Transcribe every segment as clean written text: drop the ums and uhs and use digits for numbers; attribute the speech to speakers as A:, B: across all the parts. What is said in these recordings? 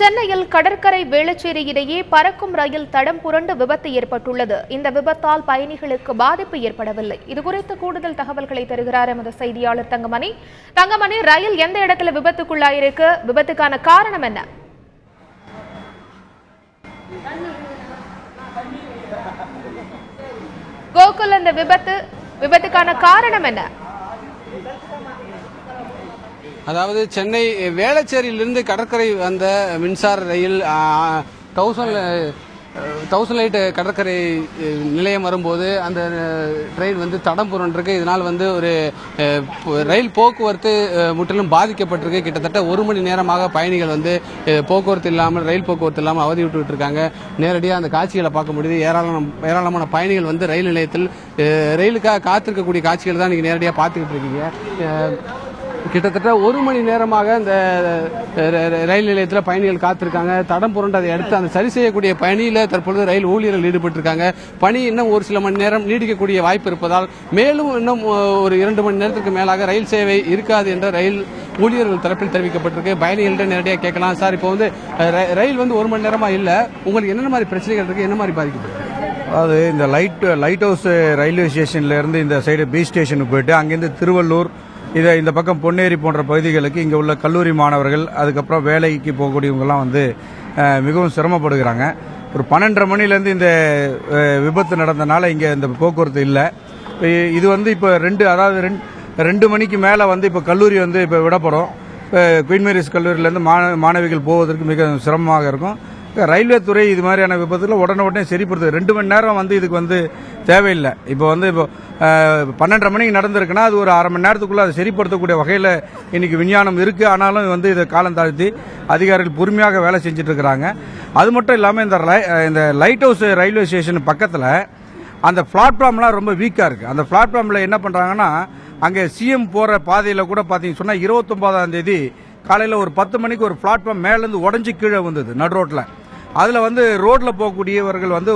A: சென்னையில் கடற்கரை வேளச்சேரி இடையே பறக்கும் ரயில் தடம் புரண்டு விபத்து ஏற்பட்டுள்ளது. இந்த விபத்தால் பயணிகளுக்கு பாதிப்பு ஏற்படவில்லை. இதுகுறித்து கூடுதல் தகவல்களை தருகிறார் எமது செய்தியாளர் தங்கமணி. தங்கமணி, ரயில் எந்த இடத்துல விபத்துக்குள்ளாயிருக்கு? விபத்துக்கான காரணம் என்ன? கோகுல், அந்த விபத்துக்கான காரணம் என்ன?
B: அதாவது சென்னை வேளச்சேரியிலிருந்து கடற்கரை வந்த மின்சார ரயில் 1000 லைட் கடற்கரை நிலையம் வரும்போது அந்த ட்ரெயின் வந்து தடம் புரண்டிருக்கு. இதனால் வந்து ஒரு ரயில் போக்குவரத்து முற்றிலும் பாதிக்கப்பட்டிருக்கு. கிட்டத்தட்ட 1 மணி நேரமாக பயணிகள் வந்து போக்குவரத்து இல்லாமல், ரயில் போக்குவரத்து இல்லாமல் அவதி விட்டுக்கிட்டு இருக்காங்க. நேரடியாக அந்த காட்சிகளை பார்க்க முடியுது. ஏராளமான பயணிகள் வந்து ரயில் நிலையத்தில் ரயிலுக்காக காத்திருக்கக்கூடிய காட்சிகள் தான் நீங்கள் நேரடியாக பார்த்துக்கிட்டு இருக்கீங்க. கிட்டத்தட்ட 1 மணி நேரமாக இந்த ரயில் நிலையத்தில் பயணிகள் காத்திருக்காங்க. தடம் புரண்டதை அடுத்து அந்த சரி செய்யக்கூடிய பணியில் தற்பொழுது ரயில் ஊழியர்கள் ஈடுபட்டிருக்காங்க. பணி இன்னும் ஒரு சில மணி நேரம் நீடிக்கக்கூடிய வாய்ப்பு இருப்பதால் மேலும் இன்னும் ஒரு 2 மணி நேரத்திற்கு மேலாக ரயில் சேவை இருக்காது என்ற ரயில் ஊழியர்கள் தரப்பில் தெரிவிக்கப்பட்டிருக்கு. பயணிகள்கிட்ட நேரடியாக கேட்கலாம். சார், இப்போ வந்து ரயில் வந்து 1 மணி நேரமா இல்லை, உங்களுக்கு என்னென்ன மாதிரி பிரச்சனைகள் இருக்கு, என்ன மாதிரி பாதிக்கப்பட்டிருக்கு?
C: அதாவது இந்த லைட் ஹவுஸ் ரயில்வே ஸ்டேஷன்ல இருந்து இந்த சைடு பீச் ஸ்டேஷனுக்கு போயிட்டு அங்கிருந்து திருவள்ளூர், இந்த பக்கம் பொன்னேரி போன்ற பகுதிகளுக்கு இங்கே உள்ள கல்லூரி மாணவர்கள், அதுக்கப்புறம் வேலைக்கு போகக்கூடியவங்கலாம் வந்து மிகவும் சிரமப்படுகிறாங்க. ஒரு 12:30 மணிலேருந்து இந்த விபத்து நடந்தனால இங்கே இந்த போக்குவரத்து இல்லை. இது வந்து இப்போ 2 மணிக்கு மேலே வந்து இப்போ கல்லூரி வந்து இப்போ விடப்படும். குயின் மேரிஸ் கல்லூரியிலேருந்து மாணவிகள் போவதற்கு மிக சிரமமாக இருக்கும். ரயில்வே துறை இது மாதிரியான விபத்துல உடனே சரிப்படுத்துது. 2 மணி நேரம் வந்து இதுக்கு வந்து தேவையில்லை. இப்போ 12:30 மணிக்கு நடந்திருக்குன்னா அது ஒரு அரை மணி நேரத்துக்குள்ள அதை சரிப்படுத்தக்கூடிய வகையில் இன்னைக்கு விஞ்ஞானம் இருக்கு. ஆனாலும் வந்து இதை காலம் தாழ்த்தி அதிகாரிகள் பொறுமையாக வேலை செஞ்சுட்டு இருக்கிறாங்க. அது மட்டும் இல்லாமல் இந்த லைட் ஹவுஸ் ரயில்வே ஸ்டேஷன் பக்கத்தில் அந்த பிளாட்ஃபார்ம்லாம் ரொம்ப வீக்காக இருக்கு. அந்த பிளாட்ஃபார்மில் என்ன பண்றாங்கன்னா, அங்கே சிஎம் போற பாதையில் கூட பார்த்தீங்கன்னு சொன்னா 29ஆம் தேதி காலையில் ஒரு 10 மணிக்கு ஒரு பிளாட்ஃபார்ம் மேலேருந்து உடஞ்சி கீழே வந்தது நடு ரோட்டில். அதில் வந்து ரோட்டில் போகக்கூடியவர்கள் வந்து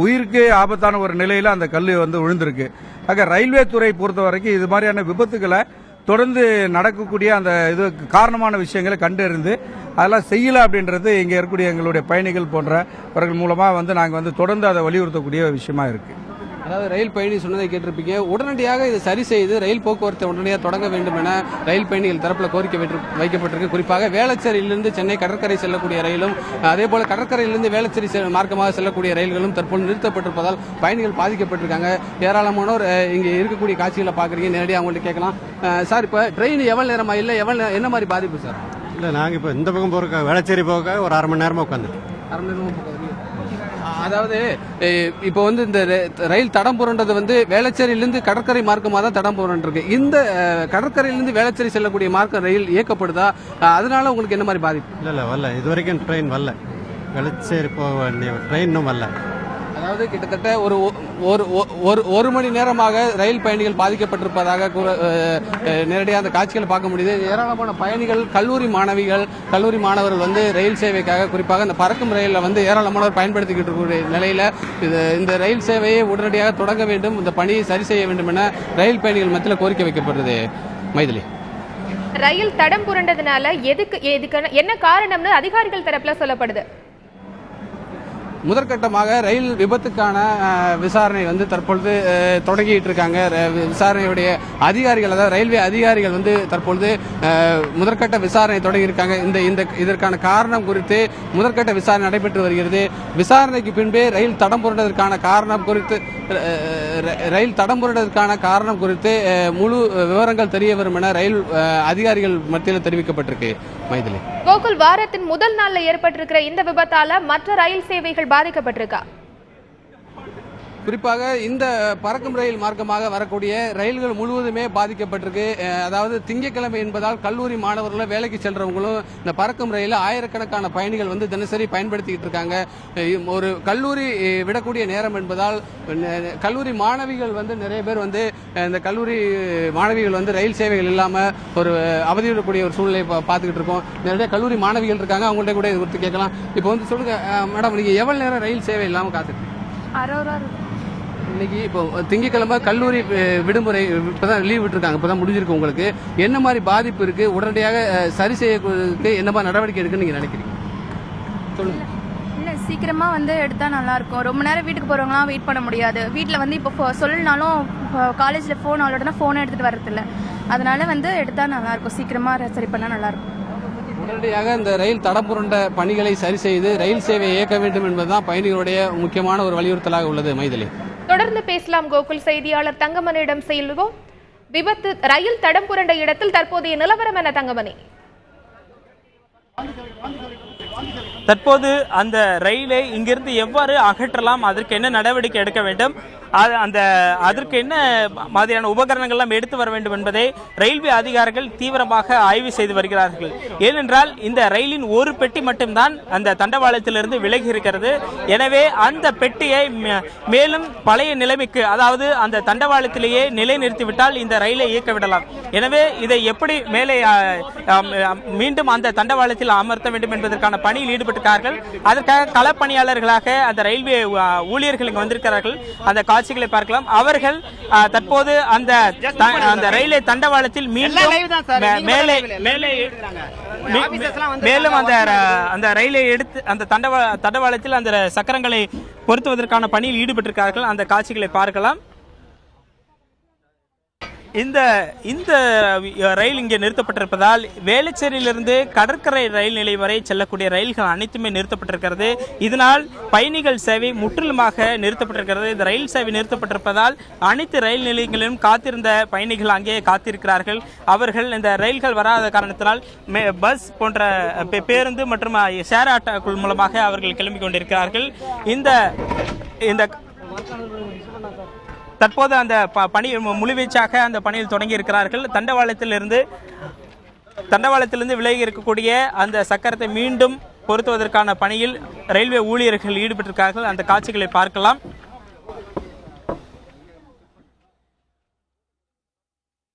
C: உயிருக்கே ஆபத்தான ஒரு நிலையில் அந்த கல் வந்து விழுந்திருக்கு. ஆக ரயில்வே துறை பொறுத்த வரைக்கும் இது மாதிரியான விபத்துக்களை தொடர்ந்து நடக்கக்கூடிய அந்த இது காரணமான விஷயங்களை கண்டறிந்து அதெல்லாம் செய்யல அப்படின்றது இங்கே இருக்கக்கூடிய எங்களுடைய பயணிகள் போன்றவர்கள் மூலமாக வந்து நாங்கள் வந்து தொடர்ந்து அதை வலியுறுத்தக்கூடிய விஷயமா இருக்கு.
B: அதாவது ரயில் பயணி சொன்னதை கேட்டிருப்பீங்க. உடனடியாக இதை சரி செய்து ரயில் போக்குவரத்தை உடனடியாக தொடங்க வேண்டும் என ரயில் பயணிகள் தரப்பில் கோரிக்கை வைக்கப்பட்டிருக்கு. குறிப்பாக வேளச்சேரியிலிருந்து சென்னை கடற்கரை செல்லக்கூடிய ரயிலும், அதேபோல கடற்கரையிலிருந்து வேளச்சேரி மார்க்கமாக செல்லக்கூடிய ரயில்களும் தற்போது நிறுத்தப்பட்டிருப்பதால் பயணிகள் பாதிக்கப்பட்டிருக்காங்க. ஏராளமானோர் இங்கே இருக்கக்கூடிய காட்சிகளை பார்க்குறீங்க. நேரடியாக அவங்கள்ட்ட கேட்கலாம். சார், இப்போ ட்ரெயின் எவ்வளவு நேரமா இல்லை, என்ன மாதிரி பாதிப்பு சார்?
D: இல்லை, நாங்கள் இப்போ இந்த பக்கம் போகிறக்க வேளச்சேரி போக ஒரு அரை மணி நேரமாக உட்காந்துட்டு.
B: அரை மணி நேரமாக அதாவது இப்போ வந்து இந்த ரயில் தடம் புரண்டது வந்து வேளச்சேரியிலிருந்து கடற்கரை மார்க்கமாக தான் தடம் புரண்டிருக்கு. இந்த கடற்கரையிலிருந்து வேளச்சேரி செல்லக்கூடிய மார்க்க ரயில் இயக்கப்படுதா? அதனால உங்களுக்கு என்ன மாதிரி பாதிப்பு?
D: இல்லை வரல, இது வரைக்கும் ட்ரெயின் வரல. வேளச்சேரி போக வேண்டிய ட்ரெயின் இன்னும் வரல.
B: அதாவது கிட்டத்தட்ட ஒரு மணி நேரமாக ரயில் பயணிகள் பாதிக்கப்பட்டிருப்பதாக நேரடியாக அந்த காட்சிகளை பார்க்க முடியுது. ஏராளமான பயணிகள், கல்லூரி மாணவர்கள் வந்து ரயில் சேவைக்காக, குறிப்பாக இந்த பறக்கும் ரயிலில் வந்து ஏராளமானவர் பயன்படுத்திக்கிட்டு இருக்கக்கூடிய நிலையில இந்த ரயில் சேவையை உடனடியாக தொடங்க வேண்டும், இந்த பணியை சரி செய்ய வேண்டும் என ரயில் பயணிகள் மத்தியில் கோரிக்கை வைக்கப்படுறது. மைதிலி,
A: ரயில் தடம் புரண்டதுனால எதுக்கு என்ன காரணம்னு அதிகாரிகள் தரப்புல சொல்லப்படுது?
B: முதற்கட்டமாக ரயில் விபத்துக்கான விசாரணை வந்து தற்பொழுது தொடங்கிட்டு இருக்காங்க. விசாரணையுடைய அதிகாரிகள், அதாவது ரயில்வே அதிகாரிகள் வந்து தற்பொழுது முதற்கட்ட விசாரணை தொடங்கியிருக்காங்க. இதற்கான காரணம் குறித்து முதற்கட்ட விசாரணை நடைபெற்று வருகிறது. விசாரணைக்கு பின்பே ரயில் தடம் புரண்டதற்கான காரணம் குறித்து முழு விவரங்கள் தெரிய வரும் என ரயில் அதிகாரிகள் மத்தியில் தெரிவிக்கப்பட்டிருக்கு. மைதிலி,
A: கோகுல், வாரத்தின் முதல் நாள்ல ஏற்பட்டிருக்கிற இந்த விபத்தால மற்ற ரயில் சேவைகள் பாதிக்கப்பட்டிருக்கா?
B: குறிப்பாக இந்த பறக்கும் ரயில் மார்க்கமாக வரக்கூடிய ரயில்கள் முழுவதுமே பாதிக்கப்பட்டிருக்கு. அதாவது திங்கட்கிழமை என்பதால் கல்லூரி மாணவர்களும் வேலைக்கு செல்றவங்களும் இந்த பறக்கும் ரயில ஆயிரக்கணக்கான பயணிகள் வந்து தினசரி பயன்படுத்திக்கிட்டு இருக்காங்க. ஒரு கல்லூரி விடக்கூடிய நேரம் என்பதால் கல்லூரி மாணவிகள் வந்து நிறைய பேர் வந்து இந்த கல்லூரி மாணவிகள் வந்து ரயில் சேவைகள் இல்லாம ஒரு அவதிவிடக்கூடிய ஒரு சூழ்நிலை பார்த்துக்கிட்டு இருக்கோம். நிறைய கல்லூரி மாணவிகள் இருக்காங்க, அவங்கள்ட்ட கூட இது குறித்து கேட்கலாம். இப்போ வந்து சொல்லுங்க மேடம், நீங்க எவ்வளவு நேரம் ரயில் சேவை இல்லாம காத்துட்டு? இன்னைக்கு இப்போ திங்கட்கிழமை கல்லூரி விடுமுறை, இப்பதான் லீவ் விட்டுருக்காங்க, இப்பதான் முடிஞ்சிருக்கு. உங்களுக்கு என்ன மாதிரி பாதிப்பு இருக்கு? உடனடியாக சரி செய்யறதுக்கு என்ன மாதிரி நடவடிக்கை இருக்குன்னு நீங்க நினைக்கிறீங்க? சொல்லுங்க.
E: இல்லை சீக்கிரமாக வந்து எடுத்தால் நல்லாயிருக்கும். ரொம்ப நேரம் வீட்டுக்கு போகிறவங்களாம் வெயிட் பண்ண முடியாது. வீட்டில் வந்து இப்போ சொல்லனாலும் காலேஜில் ஃபோன் ஆல்ரெடினா ஃபோனை எடுத்துகிட்டு வரதில்லை. அதனால வந்து எடுத்தால் நல்லாயிருக்கும். சீக்கிரமாக சரி பண்ணால் நல்லாயிருக்கும்.
B: உடனடியாக இந்த ரயில் தடம் புரண்ட பணிகளை சரி செய்து ரயில் சேவையை இயக்க வேண்டும் என்பதுதான் பயணிகளுடைய முக்கியமான ஒரு வலியுறுத்தலாக உள்ளது. மைதிலி,
A: தொடர்ந்து பேசலாம். கோகுல், செய்தியாளர் தங்கமணியிடம் செல்வோம். விபத்து ரயில் தடம் புரண்ட இடத்தில் தற்போதைய நிலவரம் என்ன தங்கமணி?
F: தற்போது அந்த ரயிலை இங்கிருந்து எவ்வாறு அகற்றலாம், அதற்கு என்ன நடவடிக்கை எடுக்க வேண்டும், அதற்கு என்ன மாதிரியான உபகரணங்கள்லாம் எடுத்து வர வேண்டும் என்பதை ரயில்வே அதிகாரிகள் தீவிரமாக ஆய்வு செய்து வருகிறார்கள். ஏனென்றால் இந்த ரயிலின் ஒரு பெட்டி மட்டும்தான் அந்த தண்டவாளத்திலிருந்து விலகி இருக்கிறது. எனவே அந்த பெட்டியை மேலும் பழைய நிலைமைக்கு, அதாவது அந்த தண்டவாளத்திலேயே நிலைநிறுத்திவிட்டால் இந்த ரயிலை இயக்க விடலாம். எனவே இதை எப்படி மேலே மீண்டும் அந்த தண்டவாளத்தில் அமர்த்த வேண்டும் என்பதற்கான பணியில் ஈடுபட்டிருக்கிறார்கள். அதற்காக களப்பணியாளர்களாக அந்த ரயில்வே ஊழியர்கள் இங்கு வந்திருக்கிறார்கள். அந்த காட்சிகளை பார்க்கலாம். அவர்கள் தற்போது அந்த ரயிலை தண்டவாளத்தில் மீண்டும் மேலும் அந்த ரயிலை எடுத்து அந்த தண்டவாளத்தில் அந்த சக்கரங்களை பொருத்துவதற்கான பணியில் ஈடுபட்டிருக்கிறார்கள். அந்த காட்சிகளை பார்க்கலாம். இந்த ரயில் இங்கே நிறுத்தப்பட்டிருப்பதால் வேளச்சேரியிலிருந்து கடற்கரை ரயில் நிலையம் வரை செல்லக்கூடிய ரயில்கள் அனைத்துமே நிறுத்தப்பட்டிருக்கிறது. இதனால் பயணிகள் சேவை முற்றிலுமாக நிறுத்தப்பட்டிருக்கிறது. இந்த ரயில் சேவை நிறுத்தப்பட்டிருப்பதால் அனைத்து ரயில் நிலையங்களிலும் காத்திருந்த பயணிகள் அங்கே காத்திருக்கிறார்கள். அவர்கள் இந்த ரயில்கள் வராத காரணத்தினால் பஸ் போன்ற பேருந்து மற்றும் ஷேர் ஆட்டோக்கள் மூலமாக அவர்கள் கிளம்பிக் கொண்டிருக்கிறார்கள். இந்த தற்போது அந்த பணி முழுவீச்சாக அந்த பணியில் தொடங்கி இருக்கிறார்கள். தண்டவாளத்திலிருந்து விலகி இருக்கக்கூடிய அந்த சக்கரத்தை மீண்டும் பொருத்துவதற்கான பணியில் ரயில்வே ஊழியர்கள் ஈடுபட்டிருக்கிறார்கள். அந்த காட்சிகளை பார்க்கலாம்.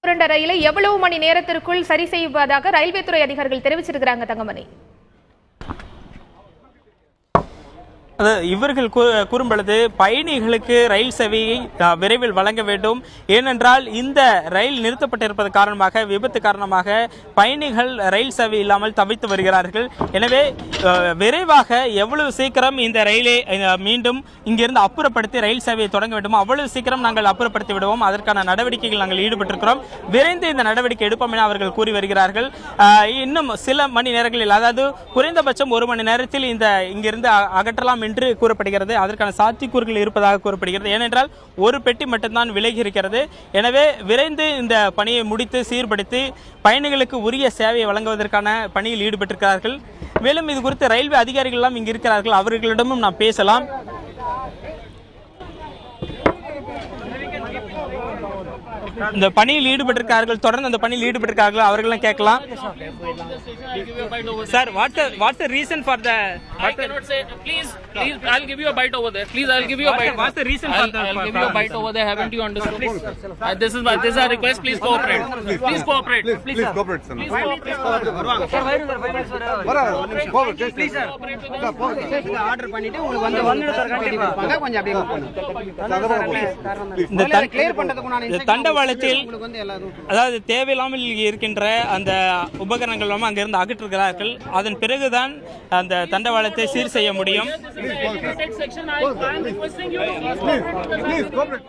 A: புரண்ட ரயிலை எவ்வளவு மணி நேரத்திற்குள் சரி செய்வதாக ரயில்வே துறை அதிகாரிகள் தெரிவிச்சிருக்கிறாங்க தங்கமணி?
F: இவர்கள் கூறும் பொழுது பயணிகளுக்கு ரயில் சேவையை விரைவில் வழங்க வேண்டும். ஏனென்றால் இந்த ரயில் நிறுத்தப்பட்டிருப்பது காரணமாக, விபத்து காரணமாக பயணிகள் ரயில் சேவை இல்லாமல் தவித்து வருகிறார்கள். எனவே விரைவாக எவ்வளவு சீக்கிரம் இந்த ரயிலை மீண்டும் இங்கிருந்து அப்புறப்படுத்தி ரயில் சேவையை தொடங்க வேண்டுமோ அவ்வளவு சீக்கிரம் நாங்கள் அப்புறப்படுத்தி விடுவோம். அதற்கான நடவடிக்கைகள் நாங்கள் ஈடுபட்டிருக்கிறோம். விரைந்து இந்த நடவடிக்கை எடுப்போம் என அவர்கள் கூறி வருகிறார்கள். இன்னும் சில மணி நேரங்களில், அதாவது குறைந்தபட்சம் 1 மணி நேரத்தில் இங்கிருந்து அகற்றலாம் என்று கூறப்படுகிறது. அதற்கான சாத்தியக்கூறுகள் இருப்பதாக கூறப்படுகிறது. ஏனென்றால் ஒரு பெட்டி மட்டும்தான் விலகி இருக்கிறது. எனவே விரைந்து இந்த பணியை முடித்து சீர்படுத்தி பயணிகளுக்கு உரிய சேவையை வழங்குவதற்கான பணியில் ஈடுபட்டிருக்கிறார்கள். மேலும் இது குறித்து ரயில்வே அதிகாரிகள் எல்லாம் இங்கு இருக்கிறார்கள். அவர்களிடமும் நாம் பேசலாம். இந்த பணியில் ஈடுபட்டிருக்கிறார்கள், தொடர்ந்து அந்த பணியில் ஈடுபட்டிருக்கிறார்கள். அவர்களும் கேட்கலாம். Sir, what's the reason for the
G: I cannot say. Please I'll give you a bite over there. Please, I'll give you a bite.
F: What's the reason for the
G: I'll give you a bite over there. Haven't you understood? This is our request. Please cooperate. Please cooperate.
H: Please cooperate, sir.
G: Please cooperate.
H: Please, sir.
I: Order பண்ணிட்டு உங்களுக்கு வந்து கொஞ்சம் அப்படியே
F: இந்த தண்டவாளத்தில், அதாவது தேவையில்லாமல் இருக்கின்ற அந்த உபகரணங்கள் அங்கிருந்து அகற்றுகிறார்கள். அதன் பிறகுதான் அந்த தண்டவாளத்தை சீர் செய்ய முடியும்.
H: Please cooperate.